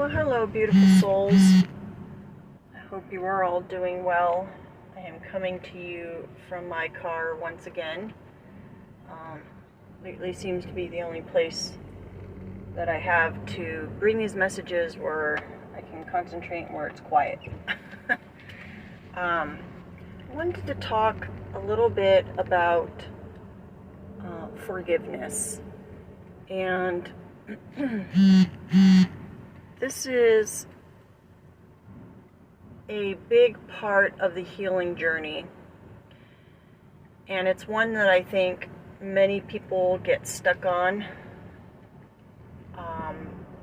Well, hello, beautiful souls. I hope you are all doing well. I am coming to you from my car once again. Lately seems to be the only place that I have to bring these messages where I can concentrate and where it's quiet. I wanted to talk a little bit about forgiveness. And this is a big part of the healing journey. And it's one that I think many people get stuck on.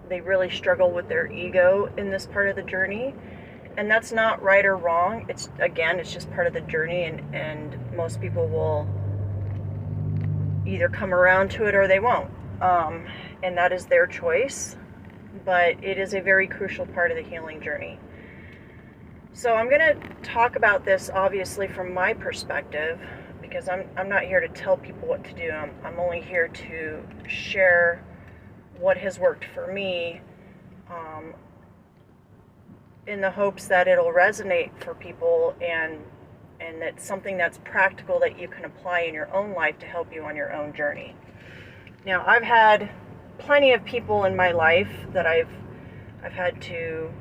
They really struggle with their ego in this part of the journey. And that's not right or wrong. It's just part of the journey, and most people will either come around to it or they won't. And that is their choice. But it is a very crucial part of the healing journey. So I'm going to talk about this obviously from my perspective, because I'm not here to tell people what to do. I'm only here to share what has worked for me, in the hopes that it'll resonate for people and that's something that's practical that you can apply in your own life to help you on your own journey. Now, I've had plenty of people in my life that I've had to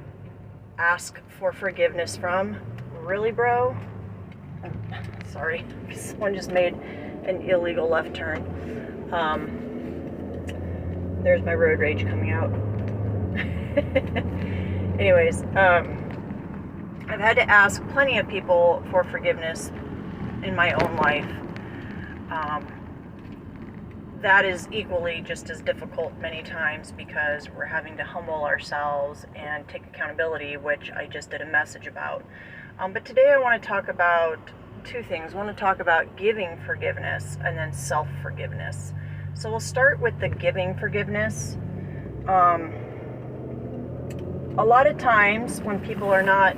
ask for forgiveness from. Really, bro? Sorry, someone just made an illegal left turn. There's my road rage coming out. Anyways, I've had to ask plenty of people for forgiveness in my own life. That is equally just as difficult many times because we're having to humble ourselves and take accountability, which I just did a message about. But today I want to talk about two things. I want to talk about giving forgiveness and then self-forgiveness. So we'll start with the giving forgiveness. A lot of times when people are not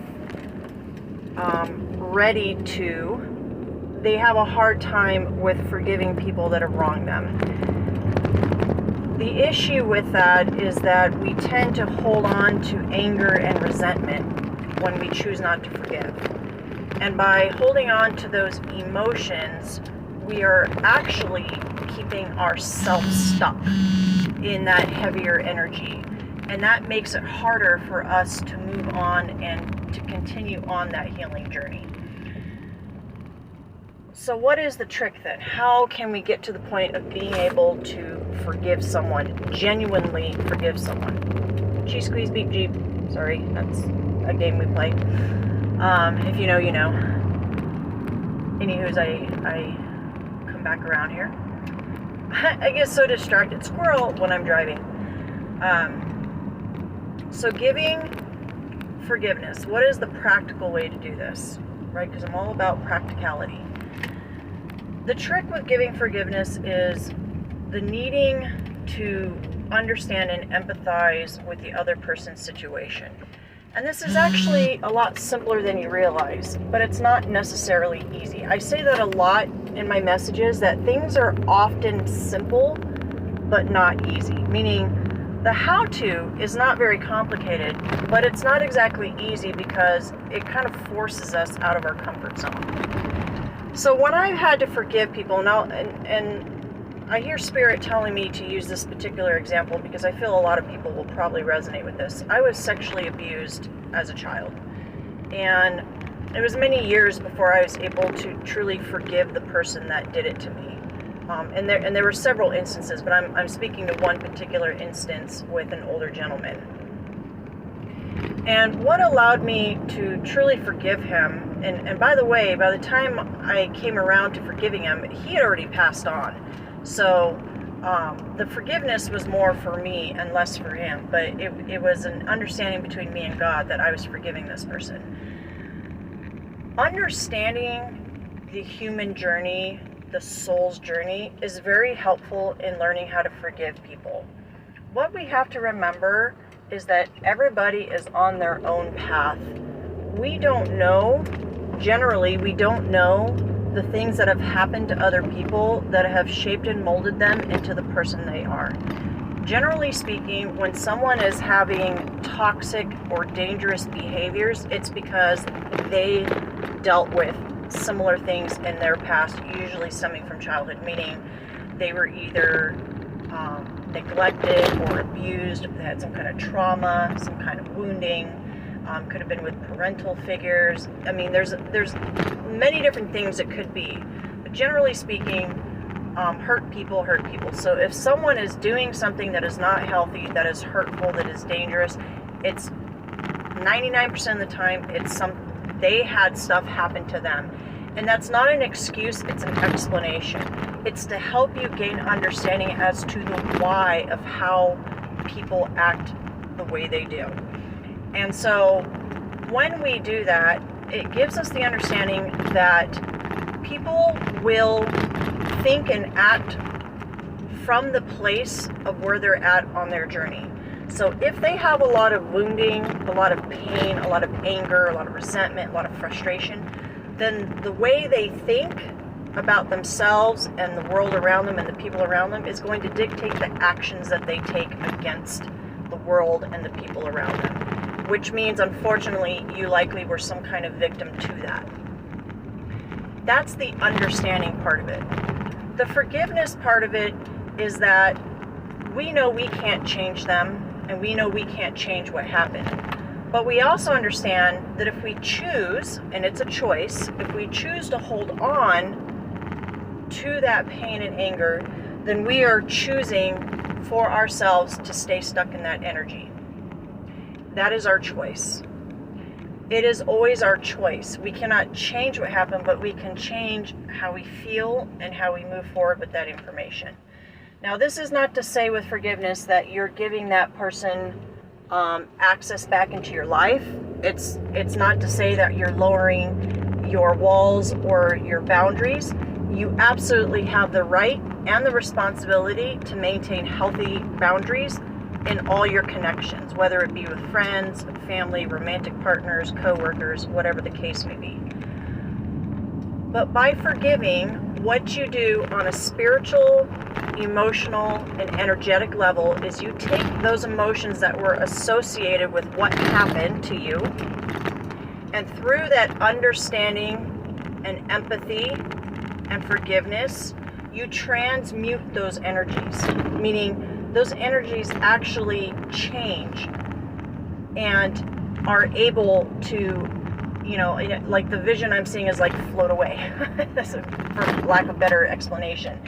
ready to, they have a hard time with forgiving people that have wronged them. The issue with that is that we tend to hold on to anger and resentment when we choose not to forgive. And by holding on to those emotions, we are actually keeping ourselves stuck in that heavier energy. And that makes it harder for us to move on and to continue on that healing journey. So what is the trick then? How can we get to the point of being able to forgive someone, genuinely forgive someone? Cheese squeeze beep jeep. Sorry, that's a game we play. If you know, you know. Anywho's, I come back around here. I get so distracted. Squirrel when I'm driving. So giving forgiveness. What is the practical way to do this? Right? Because I'm all about practicality. The trick with giving forgiveness is the needing to understand and empathize with the other person's situation. And this is actually a lot simpler than you realize, but it's not necessarily easy. I say that a lot in my messages, that things are often simple, but not easy. Meaning, the how-to is not very complicated, but it's not exactly easy because it kind of forces us out of our comfort zone. So when I've had to forgive people, and I hear Spirit telling me to use this particular example because I feel a lot of people will probably resonate with this. I was sexually abused as a child, and it was many years before I was able to truly forgive the person that did it to me. And there were several instances, but I'm speaking to one particular instance with an older gentleman. And what allowed me to truly forgive him, and by the way, by the time I came around to forgiving him, he had already passed on. So the forgiveness was more for me and less for him, but it was an understanding between me and God that I was forgiving this person. Understanding the human journey, the soul's journey, is very helpful in learning how to forgive people. What we have to remember is that everybody is on their own path. We don't know the things that have happened to other people that have shaped and molded them into the person they are. generally speaking, when someone is having toxic or dangerous behaviors, it's because they dealt with similar things in their past, usually stemming from childhood, meaning they were either neglected or abused, they had some kind of trauma, some kind of wounding, could have been with parental figures. I mean, there's many different things it could be, but generally speaking, hurt people hurt people. So if someone is doing something that is not healthy, that is hurtful, that is dangerous, it's 99% of the time they had stuff happen to them. And that's not an excuse, it's an explanation. It's to help you gain understanding as to the why of how people act the way they do. And so when we do that, it gives us the understanding that people will think and act from the place of where they're at on their journey. So if they have a lot of wounding, a lot of pain, a lot of anger, a lot of resentment, a lot of frustration, then the way they think about themselves and the world around them and the people around them is going to dictate the actions that they take against the world and the people around them, which means, unfortunately, you likely were some kind of victim to that. That's the understanding part of it. The forgiveness part of it is that we know we can't change them, and we know we can't change what happened. But we also understand that if we choose, and it's a choice, if we choose to hold on to that pain and anger, then we are choosing for ourselves to stay stuck in that energy. That is our choice. It is always our choice. We cannot change what happened, but we can change how we feel and how we move forward with that information. Now, this is not to say with forgiveness that you're giving that person access back into your life. It's not to say that you're lowering your walls or your boundaries. You absolutely have the right and the responsibility to maintain healthy boundaries in all your connections, whether it be with friends, family, romantic partners, co-workers, whatever the case may be. But by forgiving, what you do on a spiritual, emotional, and energetic level is you take those emotions that were associated with what happened to you, and through that understanding and empathy and forgiveness, you transmute those energies, meaning those energies actually change and are able to, like the vision I'm seeing is like float away, for lack of a better explanation.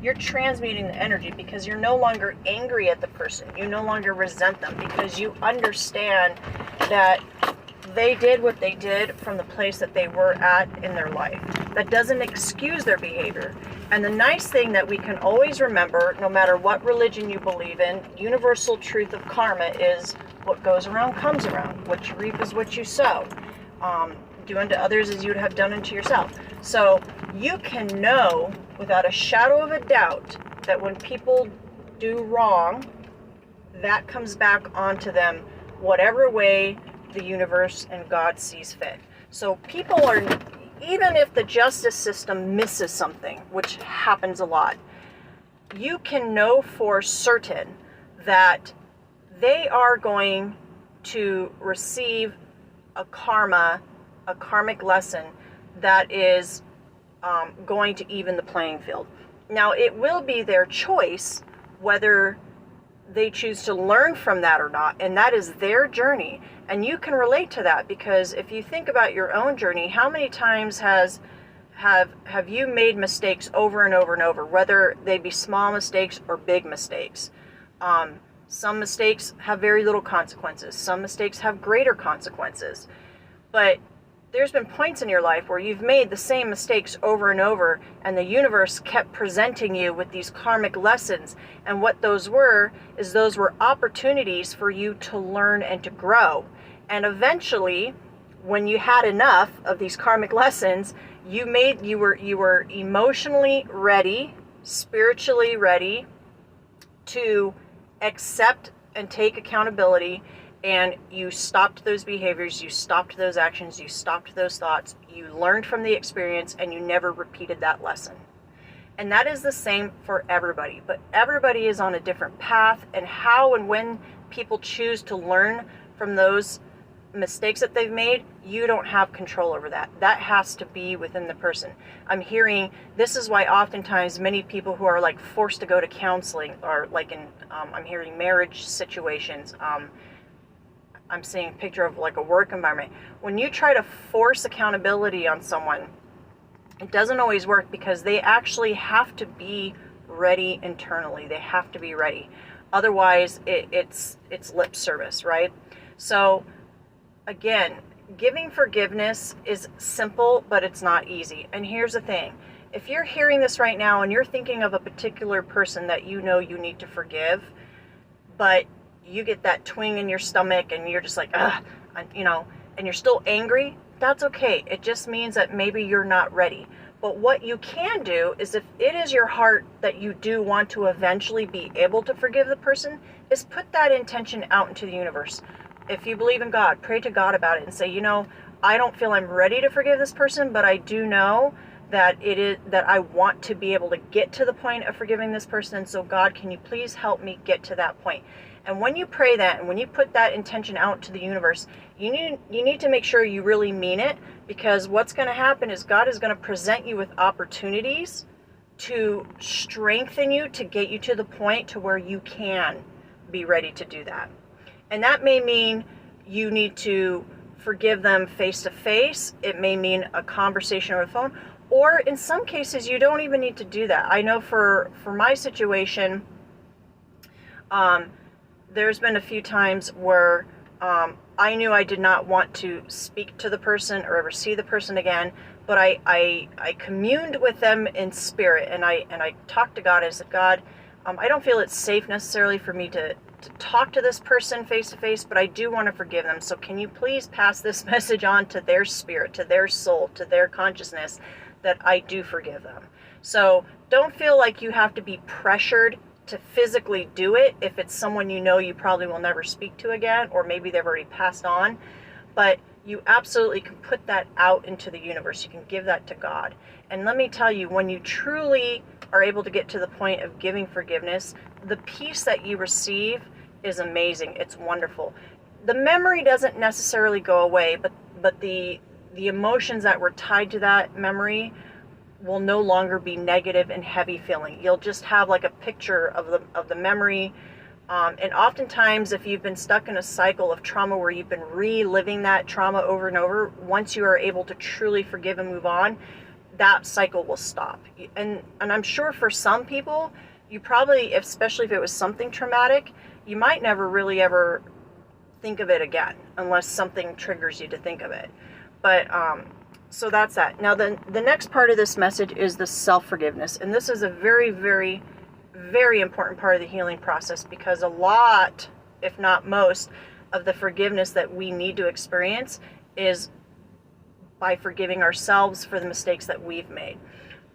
You're transmuting the energy because you're no longer angry at the person. You no longer resent them because you understand that they did what they did from the place that they were at in their life. That doesn't excuse their behavior. And the nice thing that we can always remember, no matter what religion you believe in, universal truth of karma is what goes around comes around. What you reap is what you sow. Do unto others as you would have done unto yourself. So you can know without a shadow of a doubt that when people do wrong, that comes back onto them whatever way the universe and God sees fit. So people are, even if the justice system misses something, which happens a lot, you can know for certain that they are going to receive a karmic lesson that is going to even the playing field. Now, it will be their choice whether they choose to learn from that or not, and that is their journey. And you can relate to that because if you think about your own journey, how many times have you made mistakes over and over and over, whether they be small mistakes or big mistakes? Some mistakes have very little consequences. Some mistakes have greater consequences. But there's been points in your life where you've made the same mistakes over and over, and the universe kept presenting you with these karmic lessons. And what those were opportunities for you to learn and to grow. And eventually, when you had enough of these karmic lessons, you were emotionally ready, spiritually ready to accept and take accountability. And you stopped those behaviors, you stopped those actions, you stopped those thoughts, you learned from the experience, and you never repeated that lesson. And that is the same for everybody, but everybody is on a different path, and how and when people choose to learn from those mistakes that they've made, you don't have control over that. That has to be within the person. I'm hearing, this is why oftentimes many people who are like forced to go to counseling, or like in, I'm hearing marriage situations, I'm seeing a picture of like a work environment. When you try to force accountability on someone, it doesn't always work, because they actually have to be ready internally. They have to be ready. Otherwise, it's lip service, right? So again, giving forgiveness is simple, but it's not easy. And here's the thing. If you're hearing this right now and you're thinking of a particular person that you know you need to forgive, but you get that twinge in your stomach and you're just like, ugh, you know, and you're still angry, that's okay. It just means that maybe you're not ready. But what you can do is, if it is your heart that you do want to eventually be able to forgive the person, is put that intention out into the universe. If you believe in God, pray to God about it and say, you know, I don't feel I'm ready to forgive this person, but I do know that I want to be able to get to the point of forgiving this person. And so God, can you please help me get to that point? And when you pray that, and when you put that intention out to the universe, you need to make sure you really mean it, because what's going to happen is God is going to present you with opportunities to strengthen you, to get you to the point to where you can be ready to do that. And that may mean you need to forgive them face to face. It may mean a conversation over the phone, or in some cases you don't even need to do that. I know for my situation, there's been a few times where I knew I did not want to speak to the person or ever see the person again, but I communed with them in spirit, and I talked to God. I said, God, I don't feel it's safe necessarily for me to talk to this person face to face, but I do want to forgive them. So can you please pass this message on to their spirit, to their soul, to their consciousness, that I do forgive them. So don't feel like you have to be pressured to physically do it if it's someone you know you probably will never speak to again, or maybe they've already passed on. But you absolutely can put that out into the universe. You can give that to God. And let me tell you, when you truly are able to get to the point of giving forgiveness, the peace that you receive is amazing. It's wonderful. The memory doesn't necessarily go away, but the emotions that were tied to that memory will no longer be negative and heavy feeling. You'll just have like a picture of the memory. And oftentimes, if you've been stuck in a cycle of trauma where you've been reliving that trauma over and over, once you are able to truly forgive and move on, that cycle will stop. And I'm sure for some people, you probably, especially if it was something traumatic, you might never really ever think of it again unless something triggers you to think of it. But so that's that. Now the next part of this message is the self-forgiveness. And this is a very, very, very important part of the healing process, because a lot, if not most, of the forgiveness that we need to experience is by forgiving ourselves for the mistakes that we've made.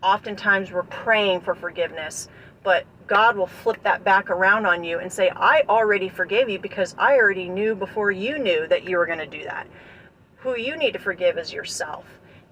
Oftentimes we're praying for forgiveness, but God will flip that back around on you and say, I already forgave you because I already knew before you knew that you were going to do that. Who you need to forgive is yourself.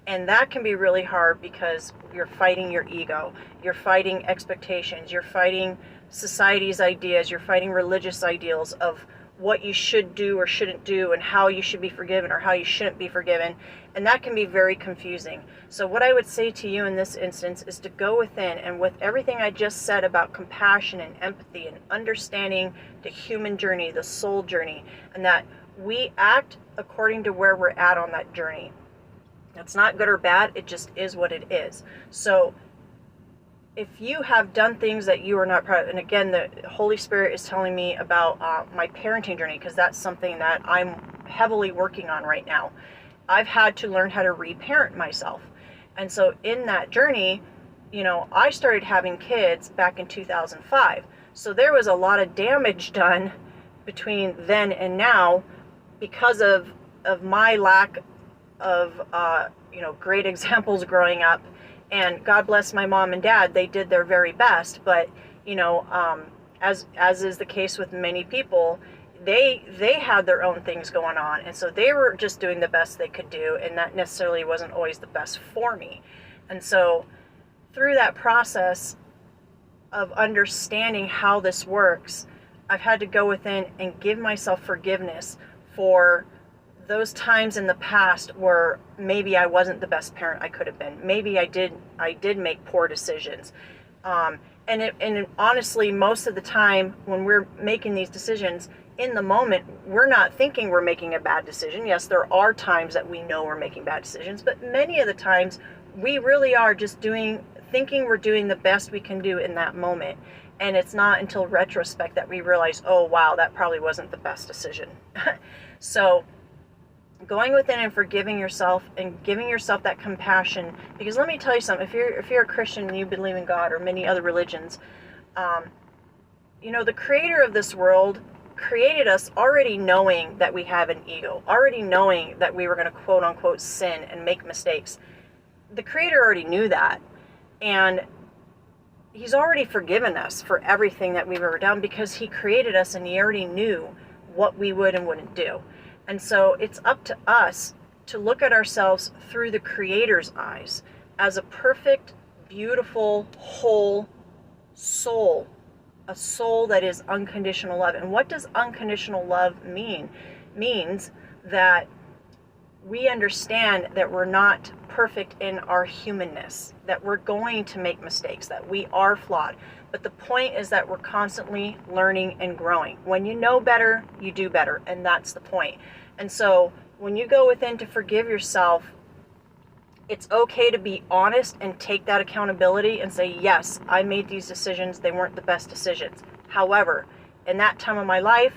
And that can be really hard because you're fighting your ego. You're fighting expectations. You're fighting society's ideas. You're fighting religious ideals of what you should do or shouldn't do, and how you should be forgiven or how you shouldn't be forgiven. And that can be very confusing. So what I would say to you in this instance is to go within, and with everything I just said about compassion and empathy and understanding the human journey, the soul journey, and that we act according to where we're at on that journey. That's not good or bad, it just is what it is. So if you have done things that you are not proud of, and again, the Holy Spirit is telling me about my parenting journey, because that's something that I'm heavily working on right now. I've had to learn how to reparent myself. And so in that journey, you know, I started having kids back in 2005. So there was a lot of damage done between then and now because of my lack of, great examples growing up. And God bless my mom and dad, they did their very best. But, as is the case with many people, they had their own things going on. And so they were just doing the best they could do. And that necessarily wasn't always the best for me. And so through that process of understanding how this works, I've had to go within and give myself forgiveness for those times in the past where maybe I wasn't the best parent I could have been. Maybe I did make poor decisions. And honestly, most of the time when we're making these decisions, in the moment, we're not thinking we're making a bad decision. Yes, there are times that we know we're making bad decisions, but many of the times we really are just thinking we're doing the best we can do in that moment. And it's not until retrospect that we realize, oh wow, that probably wasn't the best decision. So going within and forgiving yourself and giving yourself that compassion, because let me tell you something, if you're a Christian and you believe in God or many other religions, the creator of this world created us already knowing that we have an ego, already knowing that we were going to quote unquote sin and make mistakes. The creator already knew that, and he's already forgiven us for everything that we've ever done, because he created us and he already knew what we would and wouldn't do. And so it's up to us to look at ourselves through the creator's eyes as a perfect, beautiful, whole soul, a soul that is unconditional love. And what does unconditional love mean? Means that we understand that we're not perfect in our humanness, that we're going to make mistakes, that we are flawed. But the point is that we're constantly learning and growing. When you know better, you do better, and that's the point. And so when you go within to forgive yourself, it's okay to be honest and take that accountability and say, yes, I made these decisions. They weren't the best decisions. However, in that time of my life,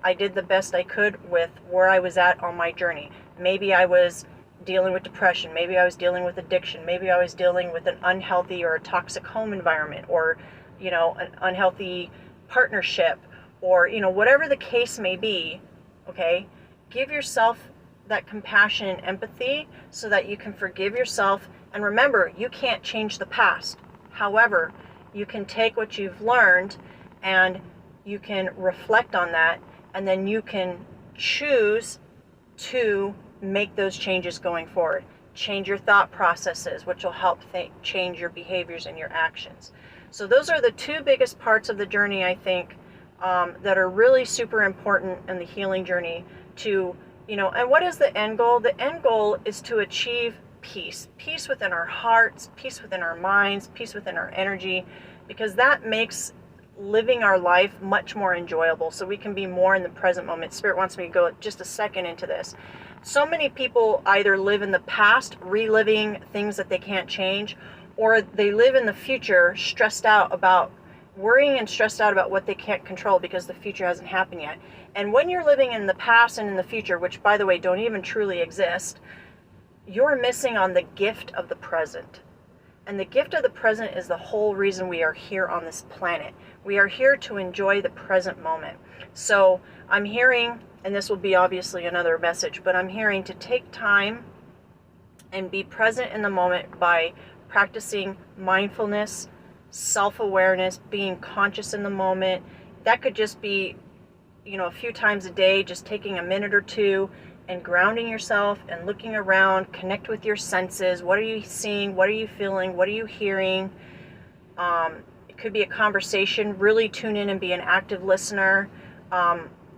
I did the best I could with where I was at on my journey. Maybe I was dealing with depression. Maybe I was dealing with addiction. Maybe I was dealing with an unhealthy or a toxic home environment, or, an unhealthy partnership, or, whatever the case may be. Okay. Give yourself that compassion and empathy so that you can forgive yourself. And remember, you can't change the past. However, you can take what you've learned and you can reflect on that, and then you can choose to make those changes going forward. Change your thought processes, which will help change your behaviors and your actions. So those are the two biggest parts of the journey, I think, that are really super important in the healing journey to, and what is the end goal? The end goal is to achieve peace. Peace within our hearts, peace within our minds, peace within our energy, because that makes living our life much more enjoyable, so we can be more in the present moment. Spirit wants me to go just a second into this. So many people either live in the past, reliving things that they can't change, or they live in the future worrying and stressed out about what they can't control because the future hasn't happened yet. And when you're living in the past and in the future, which by the way don't even truly exist, you're missing on the gift of the present. And the gift of the present is the whole reason we are here on this planet. We are here to enjoy the present moment. So I'm hearing, and this will be obviously another message, but I'm hearing to take time and be present in the moment by practicing mindfulness, self-awareness, being conscious in the moment. That could just be, a few times a day, just taking a minute or two and grounding yourself and looking around, connect with your senses. What are you seeing? What are you feeling? What are you hearing? It could be a conversation. Really tune in and be an active listener.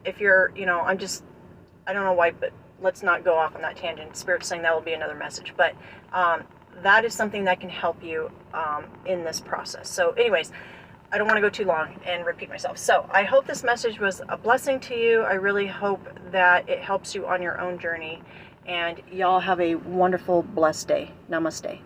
If you're, I don't know why, but let's not go off on that tangent. Spirit's saying that will be another message. But that is something that can help you in this process. So anyways, I don't want to go too long and repeat myself. So I hope this message was a blessing to you. I really hope that it helps you on your own journey. And y'all have a wonderful, blessed day. Namaste.